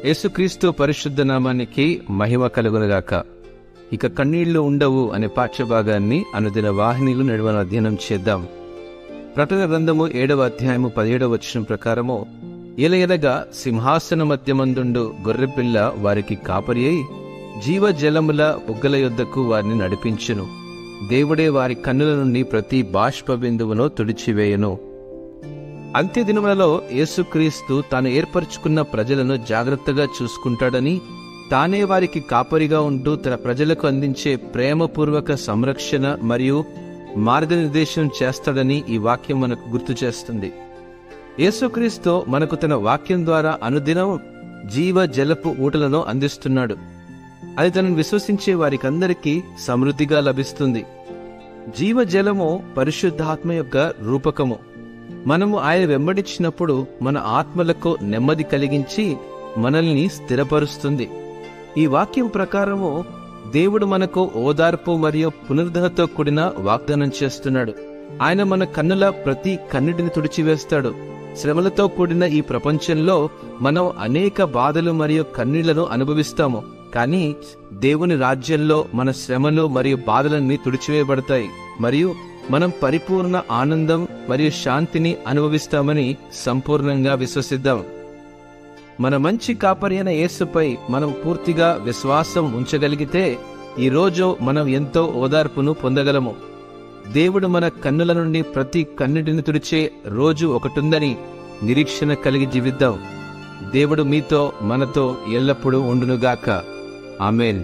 యేసుక్రీస్తు పరిశుద్ధ నామానికి మహిమ కలుగునుగాక. ఇక కన్నీళ్లు ఉండవు అనే పాఠ్యభాగాన్ని అనుదిన వాహినిలు నడువన అధ్యయనం చేద్దాం. ప్రకటన గ్రంథము 7వ అధ్యాయము 17వ వచనం ప్రకారము, ఎలయనగా సింహాసన మధ్యమందుండు గొర్రెపిల్ల వారికి కాపరి అయి జీవజలముల బుగ్గల యొద్దకు వారిని నడిపించును. దేవుడే వారి కన్నుల నుండి ప్రతి బాష్ప బిందువును తుడిచివేయును. అంత్యదినములలో యేసుక్రీస్తు తాను ఏర్పరచుకున్న ప్రజలను జాగ్రత్తగా చూసుకుంటాడని, తానే వారికి కాపరిగా ఉంటూ తన ప్రజలకు అందించే ప్రేమపూర్వక సంరక్షణ మరియు మార్గనిర్దేశం చేస్తాడని ఈ వాక్యం మనకు గుర్తు చేస్తుంది. యేసుక్రీస్తు మనకు తన వాక్యం ద్వారా అనుదినం జీవ జలపు ఊటలను అందిస్తున్నాడు. అది తనను విశ్వసించే వారికందరికీ సమృద్ధిగా లభిస్తుంది. జీవజలము పరిశుద్ధాత్మ యొక్క రూపకము. మనము ఆయన వెంబడించినప్పుడు మన ఆత్మలకు నెమ్మది కలిగించి మనల్ని స్థిరపరుస్తుంది. ఈ వాక్యం ప్రకారము దేవుడు మనకు ఓదార్పు మరియు పునరుద్ధరణతో కూడిన వాగ్దానం చేస్తున్నాడు. ఆయన మన కన్నుల ప్రతి కన్నిటిని తుడిచివేస్తాడు. శ్రమలతో కూడిన ఈ ప్రపంచంలో మనం అనేక బాధలు మరియు కన్నీళ్లను అనుభవిస్తాము. కానీ దేవుని రాజ్యంలో మన శ్రమలు మరియు బాధలన్నీ తుడిచివేయబడతాయి మరియు మనం పరిపూర్ణ ఆనందం మరియు శాంతిని అనుభవిస్తామని సంపూర్ణంగా విశ్వసిద్దాం. మన మంచి కాపరి అయిన యేసుపై మనం పూర్తిగా విశ్వాసం ఉంచగలిగితే ఈరోజు మనం ఎంతో ఓదార్పును పొందగలము. దేవుడు మన కన్నుల నుండి ప్రతి కన్నిటిని తుడిచే రోజు ఒకటుందని నిరీక్షణ కలిగి జీవిద్దాం. దేవుడు మీతో మనతో ఎల్లప్పుడూ ఉండునుగాక. ఆమేన్.